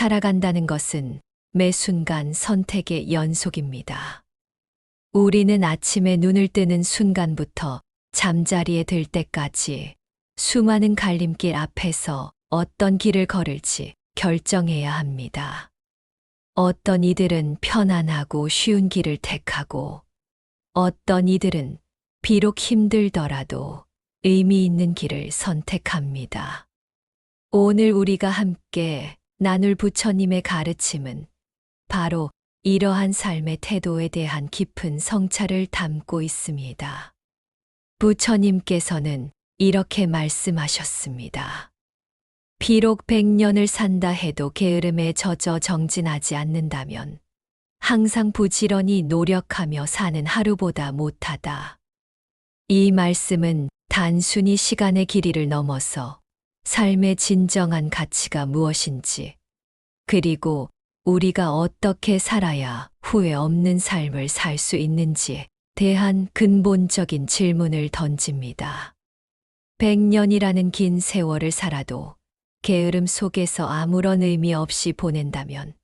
살아간다는 것은 매 순간 선택의 연속입니다. 우리는 아침에 눈을 뜨는 순간부터 잠자리에 들 때까지 수많은 갈림길 앞에서 어떤 길을 걸을지 결정해야 합니다. 어떤 이들은 편안하고 쉬운 길을 택하고 어떤 이들은 비록 힘들더라도 의미 있는 길을 선택합니다. 오늘 우리가 함께 나눌 부처님의 가르침은 바로 이러한 삶의 태도에 대한 깊은 성찰을 담고 있습니다. 부처님께서는 이렇게 말씀하셨습니다. 비록 100년을 산다 해도 게으름에 젖어 정진하지 않는다면 항상 부지런히 노력하며 사는 하루보다 못하다. 이 말씀은 단순히 시간의 길이를 넘어서 삶의 진정한 가치가 무엇인지, 그리고 우리가 어떻게 살아야 후회 없는 삶을 살 수 있는지에 대한 근본적인 질문을 던집니다. 100년이라는 긴 세월을 살아도 게으름 속에서 아무런 의미 없이 보낸다면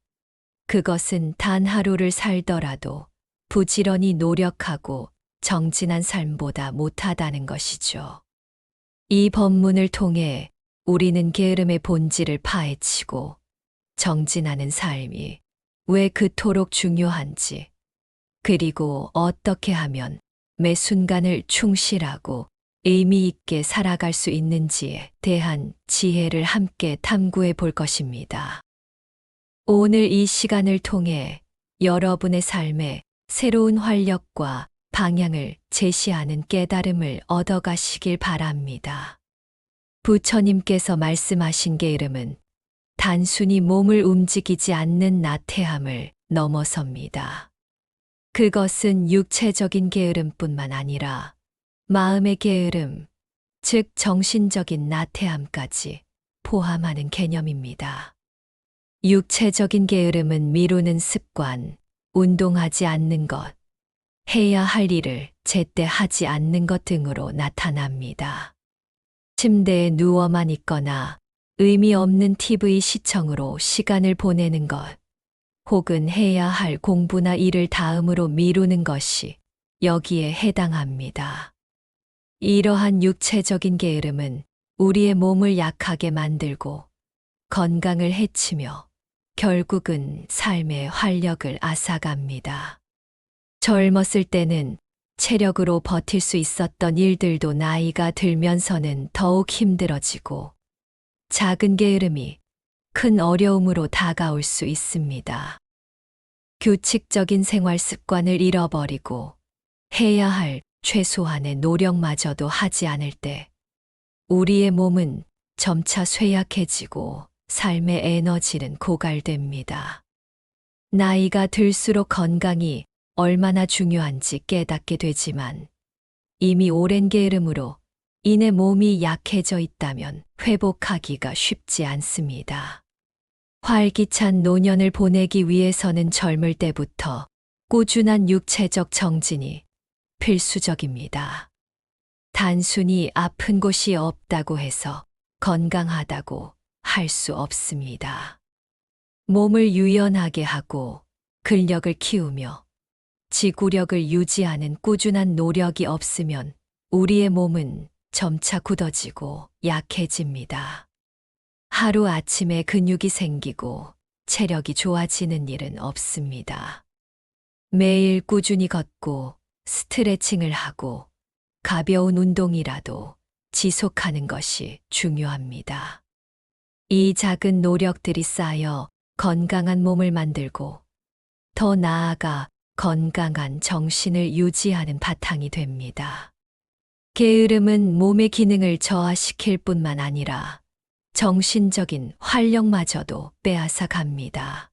그것은 단 하루를 살더라도 부지런히 노력하고 정진한 삶보다 못하다는 것이죠. 이 법문을 통해 우리는 게으름의 본질을 파헤치고 정진하는 삶이 왜 그토록 중요한지, 그리고 어떻게 하면 매 순간을 충실하고 의미 있게 살아갈 수 있는지에 대한 지혜를 함께 탐구해 볼 것입니다. 오늘 이 시간을 통해 여러분의 삶에 새로운 활력과 방향을 제시하는 깨달음을 얻어가시길 바랍니다. 부처님께서 말씀하신 게으름은 단순히 몸을 움직이지 않는 나태함을 넘어섭니다. 그것은 육체적인 게으름뿐만 아니라 마음의 게으름, 즉 정신적인 나태함까지 포함하는 개념입니다. 육체적인 게으름은 미루는 습관, 운동하지 않는 것, 해야 할 일을 제때 하지 않는 것 등으로 나타납니다. 침대에 누워만 있거나 의미 없는 TV 시청으로 시간을 보내는 것, 혹은 해야 할 공부나 일을 다음으로 미루는 것이 여기에 해당합니다. 이러한 육체적인 게으름은 우리의 몸을 약하게 만들고 건강을 해치며 결국은 삶의 활력을 앗아갑니다. 젊었을 때는 체력으로 버틸 수 있었던 일들도 나이가 들면서는 더욱 힘들어지고 작은 게으름이 큰 어려움으로 다가올 수 있습니다. 규칙적인 생활 습관을 잃어버리고 해야 할 최소한의 노력마저도 하지 않을 때 우리의 몸은 점차 쇠약해지고 삶의 에너지는 고갈됩니다. 나이가 들수록 건강이 얼마나 중요한지 깨닫게 되지만 이미 오랜 게으름으로 인해 몸이 약해져 있다면 회복하기가 쉽지 않습니다. 활기찬 노년을 보내기 위해서는 젊을 때부터 꾸준한 육체적 정진이 필수적입니다. 단순히 아픈 곳이 없다고 해서 건강하다고 할 수 없습니다. 몸을 유연하게 하고 근력을 키우며 지구력을 유지하는 꾸준한 노력이 없으면 우리의 몸은 점차 굳어지고 약해집니다. 하루아침에 근육이 생기고 체력이 좋아지는 일은 없습니다. 매일 꾸준히 걷고 스트레칭을 하고 가벼운 운동이라도 지속하는 것이 중요합니다. 이 작은 노력들이 쌓여 건강한 몸을 만들고 더 나아가 건강한 정신을 유지하는 바탕이 됩니다. 게으름은 몸의 기능을 저하시킬 뿐만 아니라 정신적인 활력마저도 빼앗아 갑니다.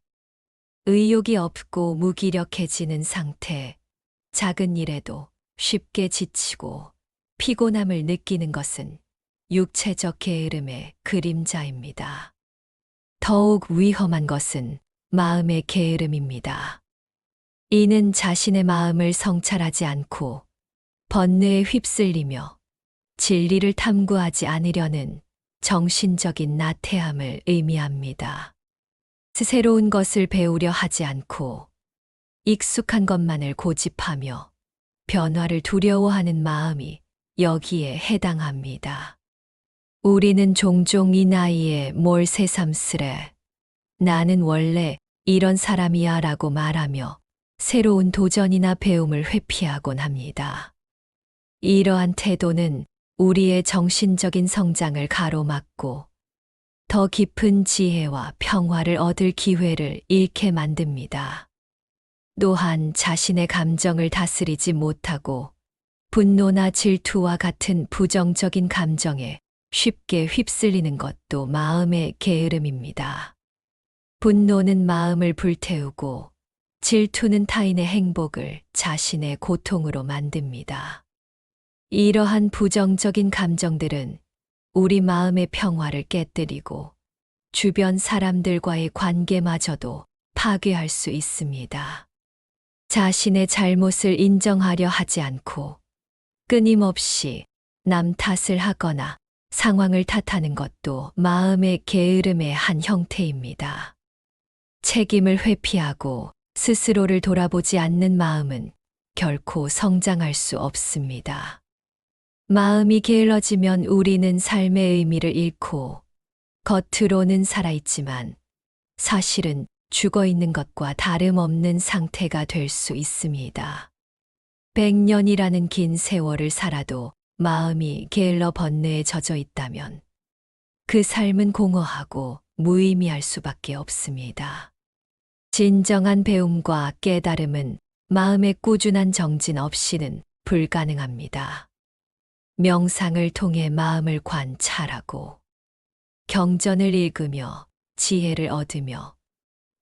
의욕이 없고 무기력해지는 상태, 작은 일에도 쉽게 지치고 피곤함을 느끼는 것은 육체적 게으름의 그림자입니다. 더욱 위험한 것은 마음의 게으름입니다. 이는 자신의 마음을 성찰하지 않고 번뇌에 휩쓸리며 진리를 탐구하지 않으려는 정신적인 나태함을 의미합니다. 새로운 것을 배우려 하지 않고 익숙한 것만을 고집하며 변화를 두려워하는 마음이 여기에 해당합니다. 우리는 종종 이 나이에 뭘 새삼스레 나는 원래 이런 사람이야 라고 말하며 새로운 도전이나 배움을 회피하곤 합니다. 이러한 태도는 우리의 정신적인 성장을 가로막고 더 깊은 지혜와 평화를 얻을 기회를 잃게 만듭니다. 또한 자신의 감정을 다스리지 못하고 분노나 질투와 같은 부정적인 감정에 쉽게 휩쓸리는 것도 마음의 게으름입니다. 분노는 마음을 불태우고 질투는 타인의 행복을 자신의 고통으로 만듭니다. 이러한 부정적인 감정들은 우리 마음의 평화를 깨뜨리고 주변 사람들과의 관계마저도 파괴할 수 있습니다. 자신의 잘못을 인정하려 하지 않고 끊임없이 남 탓을 하거나 상황을 탓하는 것도 마음의 게으름의 한 형태입니다. 책임을 회피하고 스스로를 돌아보지 않는 마음은 결코 성장할 수 없습니다. 마음이 게을러지면 우리는 삶의 의미를 잃고 겉으로는 살아있지만 사실은 죽어 있는 것과 다름없는 상태가 될 수 있습니다. 100년이라는 긴 세월을 살아도 마음이 게을러 번뇌에 젖어 있다면 그 삶은 공허하고 무의미할 수밖에 없습니다. 진정한 배움과 깨달음은 마음의 꾸준한 정진 없이는 불가능합니다. 명상을 통해 마음을 관찰하고 경전을 읽으며 지혜를 얻으며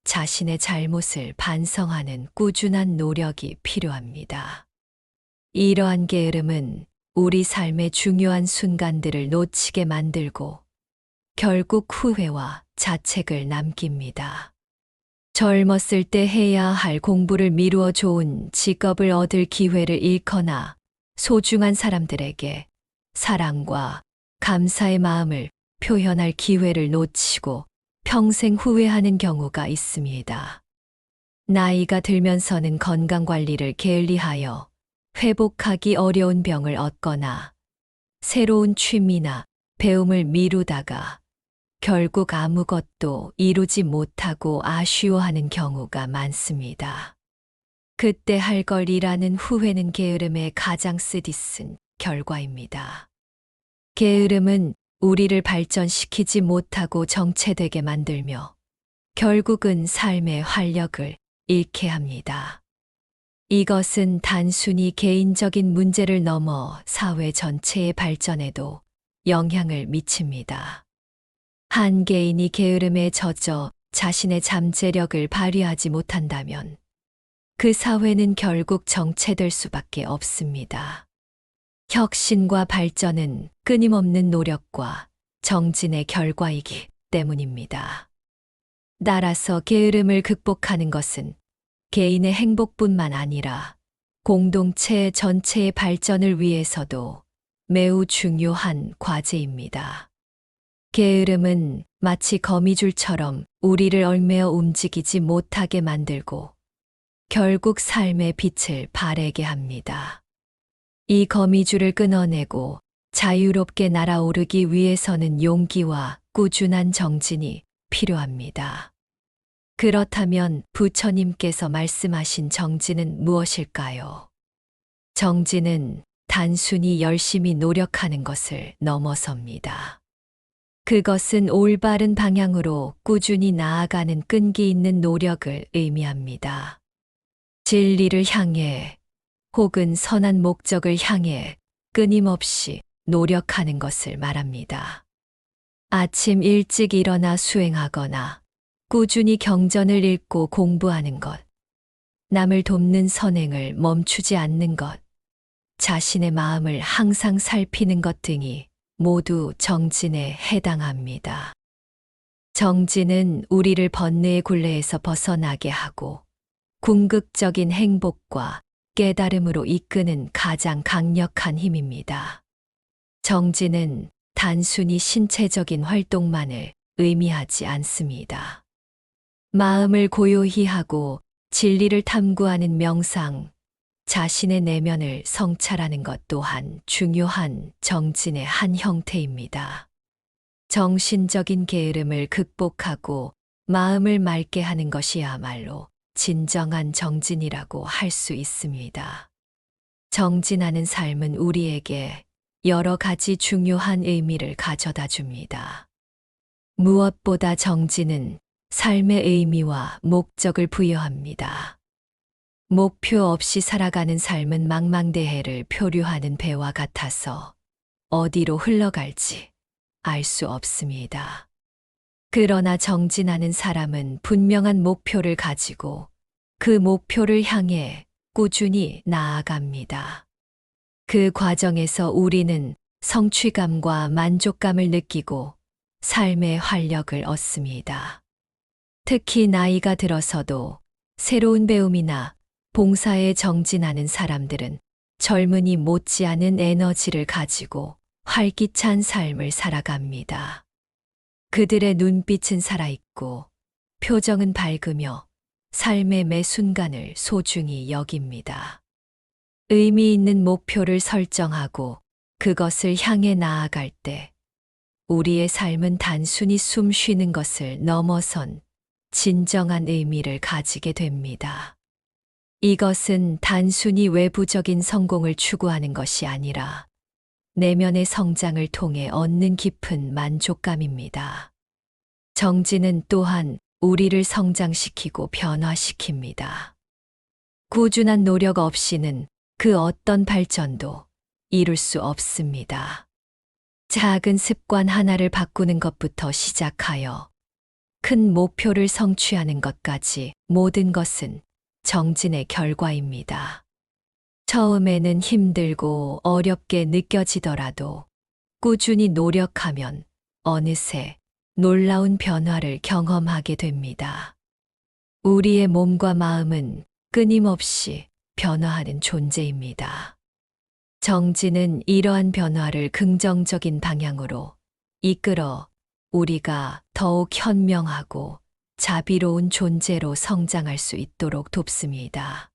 자신의 잘못을 반성하는 꾸준한 노력이 필요합니다. 이러한 게으름은 우리 삶의 중요한 순간들을 놓치게 만들고 결국 후회와 자책을 남깁니다. 젊었을 때 해야 할 공부를 미루어 좋은 직업을 얻을 기회를 잃거나 소중한 사람들에게 사랑과 감사의 마음을 표현할 기회를 놓치고 평생 후회하는 경우가 있습니다. 나이가 들면서는 건강관리를 게을리하여 회복하기 어려운 병을 얻거나 새로운 취미나 배움을 미루다가 결국 아무것도 이루지 못하고 아쉬워하는 경우가 많습니다. 그때 할 걸 일하는 후회는 게으름의 가장 쓰디쓴 결과입니다. 게으름은 우리를 발전시키지 못하고 정체되게 만들며 결국은 삶의 활력을 잃게 합니다. 이것은 단순히 개인적인 문제를 넘어 사회 전체의 발전에도 영향을 미칩니다. 한 개인이 게으름에 젖어 자신의 잠재력을 발휘하지 못한다면 그 사회는 결국 정체될 수밖에 없습니다. 혁신과 발전은 끊임없는 노력과 정진의 결과이기 때문입니다. 따라서 게으름을 극복하는 것은 개인의 행복뿐만 아니라 공동체 전체의 발전을 위해서도 매우 중요한 과제입니다. 게으름은 마치 거미줄처럼 우리를 얽매어 움직이지 못하게 만들고 결국 삶의 빛을 바래게 합니다. 이 거미줄을 끊어내고 자유롭게 날아오르기 위해서는 용기와 꾸준한 정진이 필요합니다. 그렇다면 부처님께서 말씀하신 정진은 무엇일까요? 정진은 단순히 열심히 노력하는 것을 넘어섭니다. 그것은 올바른 방향으로 꾸준히 나아가는 끈기 있는 노력을 의미합니다. 진리를 향해 혹은 선한 목적을 향해 끊임없이 노력하는 것을 말합니다. 아침 일찍 일어나 수행하거나 꾸준히 경전을 읽고 공부하는 것, 남을 돕는 선행을 멈추지 않는 것, 자신의 마음을 항상 살피는 것 등이 모두 정진에 해당합니다. 정진은 우리를 번뇌의 굴레에서 벗어나게 하고 궁극적인 행복과 깨달음으로 이끄는 가장 강력한 힘입니다. 정진은 단순히 신체적인 활동만을 의미하지 않습니다. 마음을 고요히 하고 진리를 탐구하는 명상, 자신의 내면을 성찰하는 것 또한 중요한 정진의 한 형태입니다. 정신적인 게으름을 극복하고 마음을 맑게 하는 것이야말로 진정한 정진이라고 할 수 있습니다. 정진하는 삶은 우리에게 여러 가지 중요한 의미를 가져다 줍니다. 무엇보다 정진은 삶의 의미와 목적을 부여합니다. 목표 없이 살아가는 삶은 망망대해를 표류하는 배와 같아서 어디로 흘러갈지 알 수 없습니다. 그러나 정진하는 사람은 분명한 목표를 가지고 그 목표를 향해 꾸준히 나아갑니다. 그 과정에서 우리는 성취감과 만족감을 느끼고 삶의 활력을 얻습니다. 특히 나이가 들어서도 새로운 배움이나 봉사에 정진하는 사람들은 젊은이 못지않은 에너지를 가지고 활기찬 삶을 살아갑니다. 그들의 눈빛은 살아있고 표정은 밝으며 삶의 매 순간을 소중히 여깁니다. 의미 있는 목표를 설정하고 그것을 향해 나아갈 때 우리의 삶은 단순히 숨 쉬는 것을 넘어선 진정한 의미를 가지게 됩니다. 이것은 단순히 외부적인 성공을 추구하는 것이 아니라 내면의 성장을 통해 얻는 깊은 만족감입니다. 정진은 또한 우리를 성장시키고 변화시킵니다. 꾸준한 노력 없이는 그 어떤 발전도 이룰 수 없습니다. 작은 습관 하나를 바꾸는 것부터 시작하여 큰 목표를 성취하는 것까지 모든 것은 정진의 결과입니다. 처음에는 힘들고 어렵게 느껴지더라도 꾸준히 노력하면 어느새 놀라운 변화를 경험하게 됩니다. 우리의 몸과 마음은 끊임없이 변화하는 존재입니다. 정진은 이러한 변화를 긍정적인 방향으로 이끌어 우리가 더욱 현명하고 자비로운 존재로 성장할 수 있도록 돕습니다.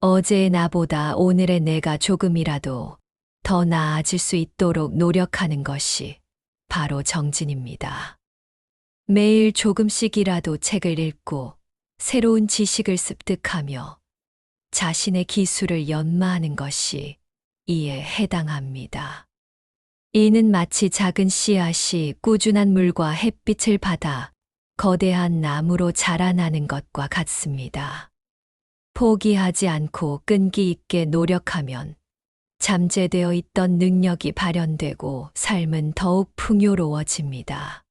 어제의 나보다 오늘의 내가 조금이라도 더 나아질 수 있도록 노력하는 것이 바로 정진입니다. 매일 조금씩이라도 책을 읽고 새로운 지식을 습득하며 자신의 기술을 연마하는 것이 이에 해당합니다. 이는 마치 작은 씨앗이 꾸준한 물과 햇빛을 받아 거대한 나무로 자라나는 것과 같습니다. 포기하지 않고 끈기 있게 노력하면 잠재되어 있던 능력이 발현되고 삶은 더욱 풍요로워집니다.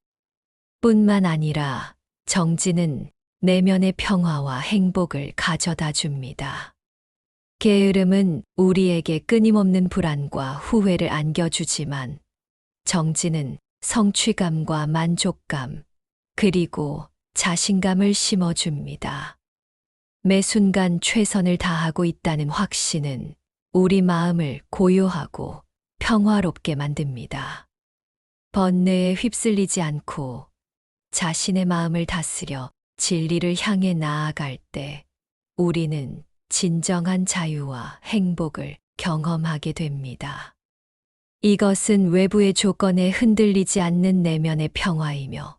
뿐만 아니라 정진은 내면의 평화와 행복을 가져다 줍니다. 게으름은 우리에게 끊임없는 불안과 후회를 안겨주지만 정진은 성취감과 만족감, 그리고 자신감을 심어줍니다. 매 순간 최선을 다하고 있다는 확신은 우리 마음을 고요하고 평화롭게 만듭니다. 번뇌에 휩쓸리지 않고 자신의 마음을 다스려 진리를 향해 나아갈 때 우리는 진정한 자유와 행복을 경험하게 됩니다. 이것은 외부의 조건에 흔들리지 않는 내면의 평화이며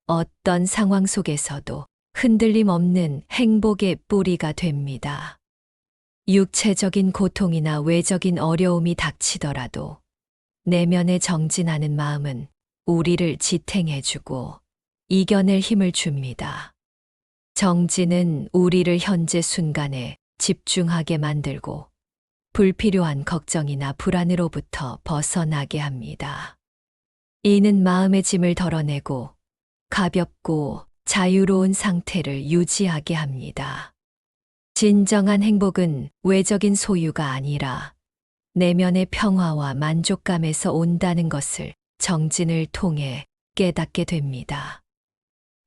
어떤 상황 속에서도 흔들림 없는 행복의 뿌리가 됩니다. 육체적인 고통이나 외적인 어려움이 닥치더라도 내면에 정진하는 마음은 우리를 지탱해주고 이겨낼 힘을 줍니다. 정진은 우리를 현재 순간에 집중하게 만들고 불필요한 걱정이나 불안으로부터 벗어나게 합니다. 이는 마음의 짐을 덜어내고 가볍고 자유로운 상태를 유지하게 합니다. 진정한 행복은 외적인 소유가 아니라 내면의 평화와 만족감에서 온다는 것을 정진을 통해 깨닫게 됩니다.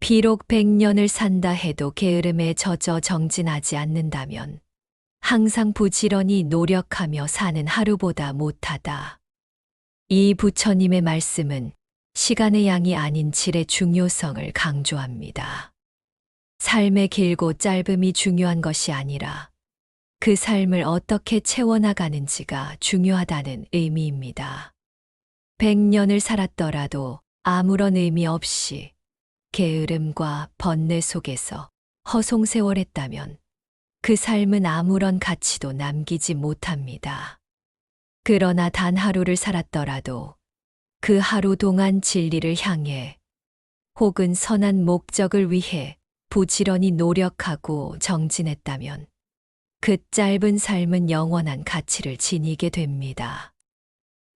비록 100년을 산다 해도 게으름에 젖어 정진하지 않는다면 항상 부지런히 노력하며 사는 하루보다 못하다. 이 부처님의 말씀은 시간의 양이 아닌 질의 중요성을 강조합니다. 삶의 길고 짧음이 중요한 것이 아니라 그 삶을 어떻게 채워나가는지가 중요하다는 의미입니다. 100년을 살았더라도 아무런 의미 없이 게으름과 번뇌 속에서 허송세월했다면 그 삶은 아무런 가치도 남기지 못합니다. 그러나 단 하루를 살았더라도 그 하루 동안 진리를 향해 혹은 선한 목적을 위해 부지런히 노력하고 정진했다면 그 짧은 삶은 영원한 가치를 지니게 됩니다.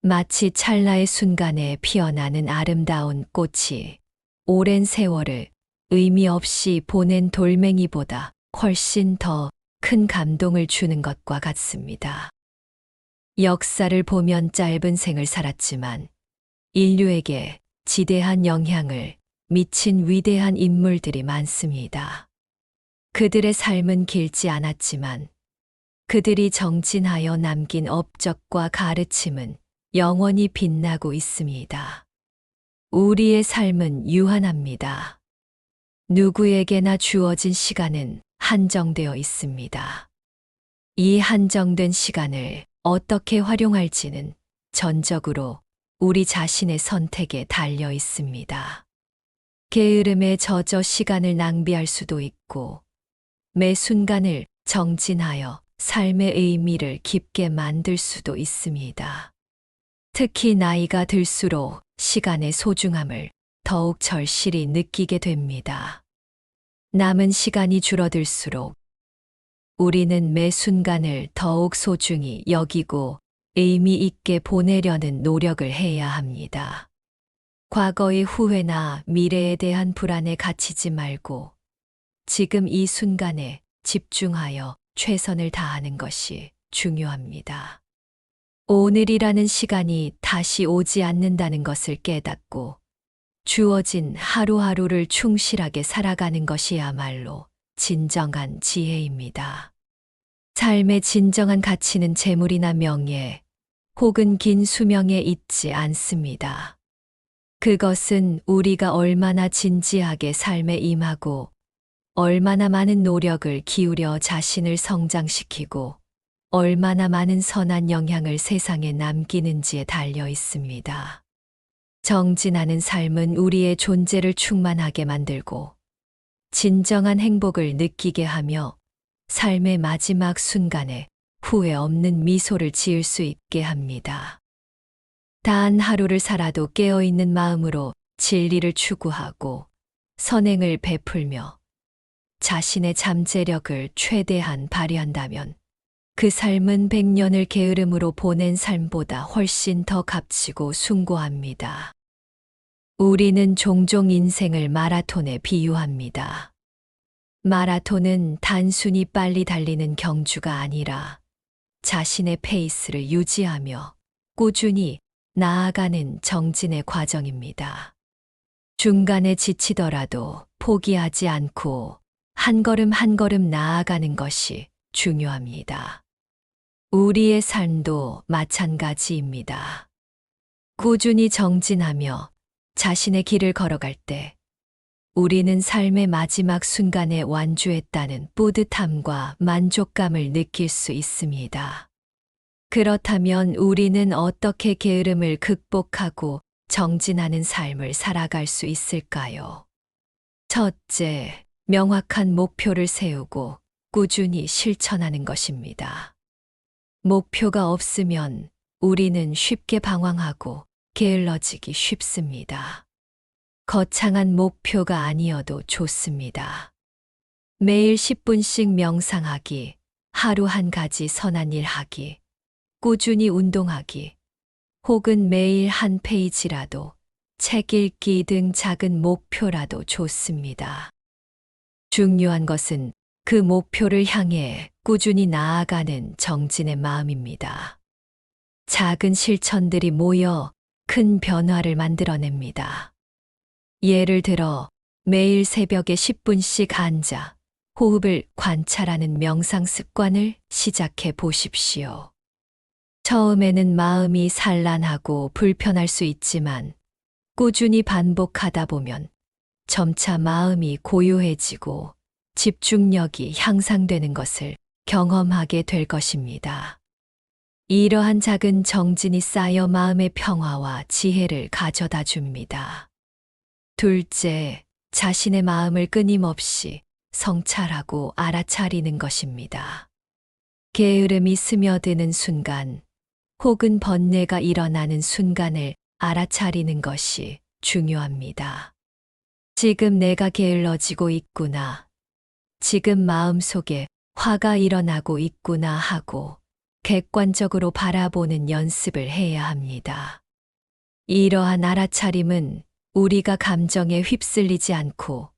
마치 찰나의 순간에 피어나는 아름다운 꽃이 오랜 세월을 의미 없이 보낸 돌멩이보다 훨씬 더 큰 감동을 주는 것과 같습니다. 역사를 보면 짧은 생을 살았지만 인류에게 지대한 영향을 미친 위대한 인물들이 많습니다. 그들의 삶은 길지 않았지만 그들이 정진하여 남긴 업적과 가르침은 영원히 빛나고 있습니다. 우리의 삶은 유한합니다. 누구에게나 주어진 시간은 한정되어 있습니다. 이 한정된 시간을 어떻게 활용할지는 전적으로 우리 자신의 선택에 달려 있습니다. 게으름에 젖어 시간을 낭비할 수도 있고 매 순간을 정진하여 삶의 의미를 깊게 만들 수도 있습니다. 특히 나이가 들수록 시간의 소중함을 더욱 절실히 느끼게 됩니다. 남은 시간이 줄어들수록 우리는 매 순간을 더욱 소중히 여기고 의미 있게 보내려는 노력을 해야 합니다. 과거의 후회나 미래에 대한 불안에 갇히지 말고 지금 이 순간에 집중하여 최선을 다하는 것이 중요합니다. 오늘이라는 시간이 다시 오지 않는다는 것을 깨닫고 주어진 하루하루를 충실하게 살아가는 것이야말로 진정한 지혜입니다. 삶의 진정한 가치는 재물이나 명예 혹은 긴 수명에 있지 않습니다. 그것은 우리가 얼마나 진지하게 삶에 임하고 얼마나 많은 노력을 기울여 자신을 성장시키고 얼마나 많은 선한 영향을 세상에 남기는지에 달려 있습니다. 정진하는 삶은 우리의 존재를 충만하게 만들고 진정한 행복을 느끼게 하며 삶의 마지막 순간에 후회 없는 미소를 지을 수 있게 합니다. 단 하루를 살아도 깨어있는 마음으로 진리를 추구하고 선행을 베풀며 자신의 잠재력을 최대한 발휘한다면 그 삶은 100년을 게으름으로 보낸 삶보다 훨씬 더 값지고 숭고합니다. 우리는 종종 인생을 마라톤에 비유합니다. 마라톤은 단순히 빨리 달리는 경주가 아니라 자신의 페이스를 유지하며 꾸준히 나아가는 정진의 과정입니다. 중간에 지치더라도 포기하지 않고 한 걸음 한 걸음 나아가는 것이 중요합니다. 우리의 삶도 마찬가지입니다. 꾸준히 정진하며 자신의 길을 걸어갈 때 우리는 삶의 마지막 순간에 완주했다는 뿌듯함과 만족감을 느낄 수 있습니다. 그렇다면 우리는 어떻게 게으름을 극복하고 정진하는 삶을 살아갈 수 있을까요? 첫째, 명확한 목표를 세우고 꾸준히 실천하는 것입니다. 목표가 없으면 우리는 쉽게 방황하고 게을러지기 쉽습니다. 거창한 목표가 아니어도 좋습니다. 매일 10분씩 명상하기, 하루 한 가지 선한 일 하기, 꾸준히 운동하기, 혹은 매일 한 페이지라도 책 읽기 등 작은 목표라도 좋습니다. 중요한 것은 그 목표를 향해 꾸준히 나아가는 정진의 마음입니다. 작은 실천들이 모여 큰 변화를 만들어냅니다. 예를 들어 매일 새벽에 10분씩 앉아 호흡을 관찰하는 명상 습관을 시작해 보십시오. 처음에는 마음이 산란하고 불편할 수 있지만 꾸준히 반복하다 보면 점차 마음이 고요해지고 집중력이 향상되는 것을 경험하게 될 것입니다. 이러한 작은 정진이 쌓여 마음의 평화와 지혜를 가져다 줍니다. 둘째, 자신의 마음을 끊임없이 성찰하고 알아차리는 것입니다. 게으름이 스며드는 순간, 혹은 번뇌가 일어나는 순간을 알아차리는 것이 중요합니다. 지금 내가 게을러지고 있구나. 지금 마음속에 화가 일어나고 있구나 하고 객관적으로 바라보는 연습을 해야 합니다. 이러한 알아차림은 우리가 감정에 휩쓸리지 않고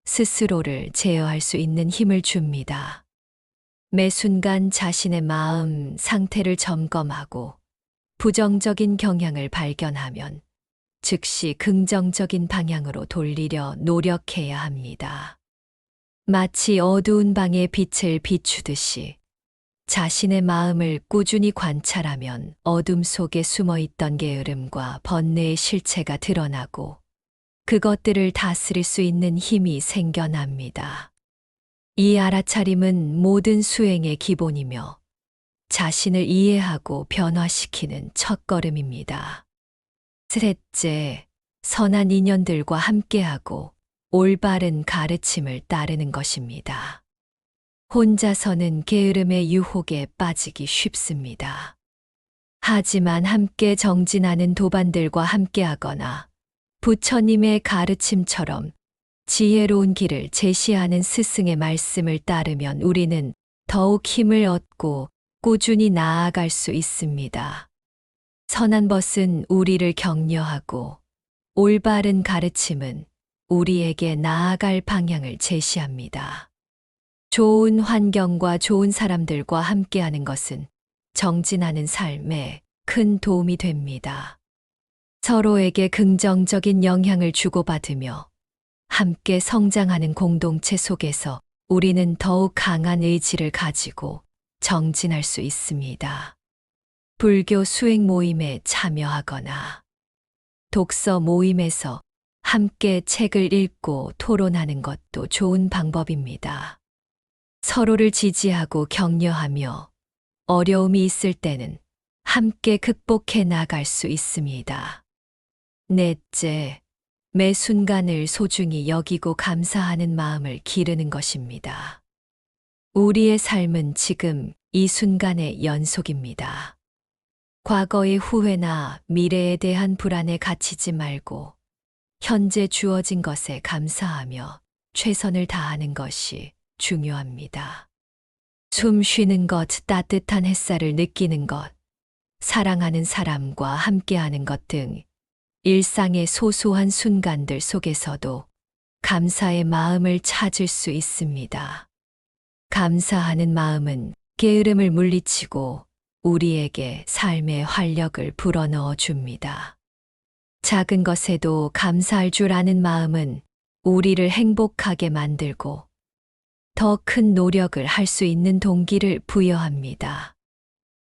스스로를 제어할 수 있는 힘을 줍니다. 매 순간 자신의 마음 상태를 점검하고 부정적인 경향을 발견하면 즉시 긍정적인 방향으로 돌리려 노력해야 합니다. 마치 어두운 방에 빛을 비추듯이 자신의 마음을 꾸준히 관찰하면 어둠 속에 숨어 있던 게으름과 번뇌의 실체가 드러나고 그것들을 다스릴 수 있는 힘이 생겨납니다. 이 알아차림은 모든 수행의 기본이며 자신을 이해하고 변화시키는 첫걸음입니다. 셋째, 선한 인연들과 함께하고 올바른 가르침을 따르는 것입니다. 혼자서는 게으름의 유혹에 빠지기 쉽습니다. 하지만 함께 정진하는 도반들과 함께하거나 부처님의 가르침처럼 지혜로운 길을 제시하는 스승의 말씀을 따르면 우리는 더욱 힘을 얻고 꾸준히 나아갈 수 있습니다. 선한 벗은 우리를 격려하고 올바른 가르침은 우리에게 나아갈 방향을 제시합니다. 좋은 환경과 좋은 사람들과 함께하는 것은 정진하는 삶에 큰 도움이 됩니다. 서로에게 긍정적인 영향을 주고받으며 함께 성장하는 공동체 속에서 우리는 더욱 강한 의지를 가지고 정진할 수 있습니다. 불교 수행 모임에 참여하거나 독서 모임에서 함께 책을 읽고 토론하는 것도 좋은 방법입니다. 서로를 지지하고 격려하며 어려움이 있을 때는 함께 극복해 나갈 수 있습니다. 넷째, 매 순간을 소중히 여기고 감사하는 마음을 기르는 것입니다. 우리의 삶은 지금 이 순간의 연속입니다. 과거의 후회나 미래에 대한 불안에 갇히지 말고 현재 주어진 것에 감사하며 최선을 다하는 것이 중요합니다. 숨 쉬는 것, 따뜻한 햇살을 느끼는 것, 사랑하는 사람과 함께하는 것 등 일상의 소소한 순간들 속에서도 감사의 마음을 찾을 수 있습니다. 감사하는 마음은 게으름을 물리치고 우리에게 삶의 활력을 불어넣어 줍니다. 작은 것에도 감사할 줄 아는 마음은 우리를 행복하게 만들고 더 큰 노력을 할 수 있는 동기를 부여합니다.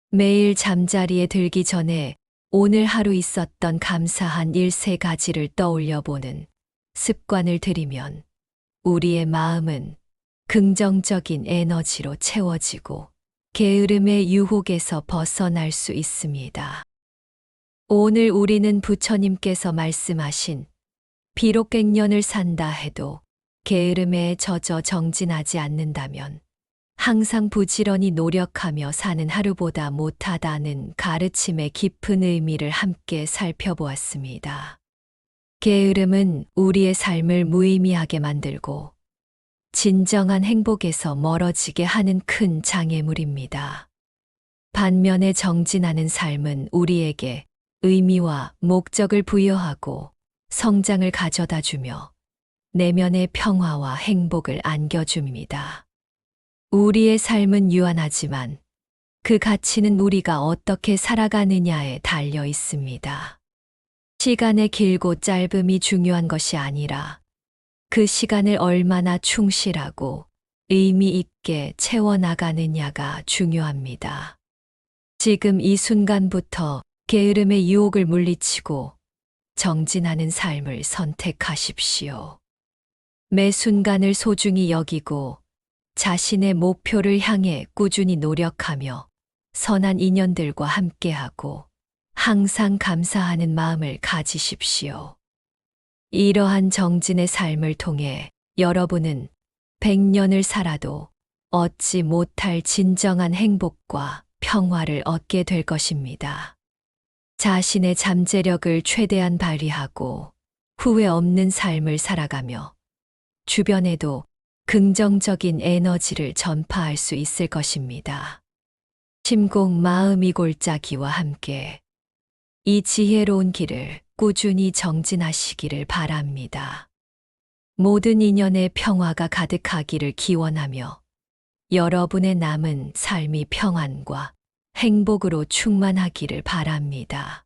매일 잠자리에 들기 전에 오늘 하루 있었던 감사한 일 3가지를 떠올려 보는 습관을 들이면 우리의 마음은 긍정적인 에너지로 채워지고 게으름의 유혹에서 벗어날 수 있습니다. 오늘 우리는 부처님께서 말씀하신 비록 100년을 산다 해도 게으름에 젖어 정진하지 않는다면 항상 부지런히 노력하며 사는 하루보다 못하다는 가르침의 깊은 의미를 함께 살펴보았습니다. 게으름은 우리의 삶을 무의미하게 만들고 진정한 행복에서 멀어지게 하는 큰 장애물입니다. 반면에 정진하는 삶은 우리에게 의미와 목적을 부여하고 성장을 가져다 주며 내면의 평화와 행복을 안겨줍니다. 우리의 삶은 유한하지만 그 가치는 우리가 어떻게 살아가느냐에 달려 있습니다. 시간의 길고 짧음이 중요한 것이 아니라 그 시간을 얼마나 충실하고 의미 있게 채워나가느냐가 중요합니다. 지금 이 순간부터 게으름의 유혹을 물리치고 정진하는 삶을 선택하십시오. 매 순간을 소중히 여기고 자신의 목표를 향해 꾸준히 노력하며 선한 인연들과 함께하고 항상 감사하는 마음을 가지십시오. 이러한 정진의 삶을 통해 여러분은 100년을 살아도 얻지 못할 진정한 행복과 평화를 얻게 될 것입니다. 자신의 잠재력을 최대한 발휘하고 후회 없는 삶을 살아가며 주변에도 긍정적인 에너지를 전파할 수 있을 것입니다. 침공 마음이 골짜기와 함께 이 지혜로운 길을 꾸준히 정진하시기를 바랍니다. 모든 인연의 평화가 가득하기를 기원하며 여러분의 남은 삶이 평안과 행복으로 충만하기를 바랍니다.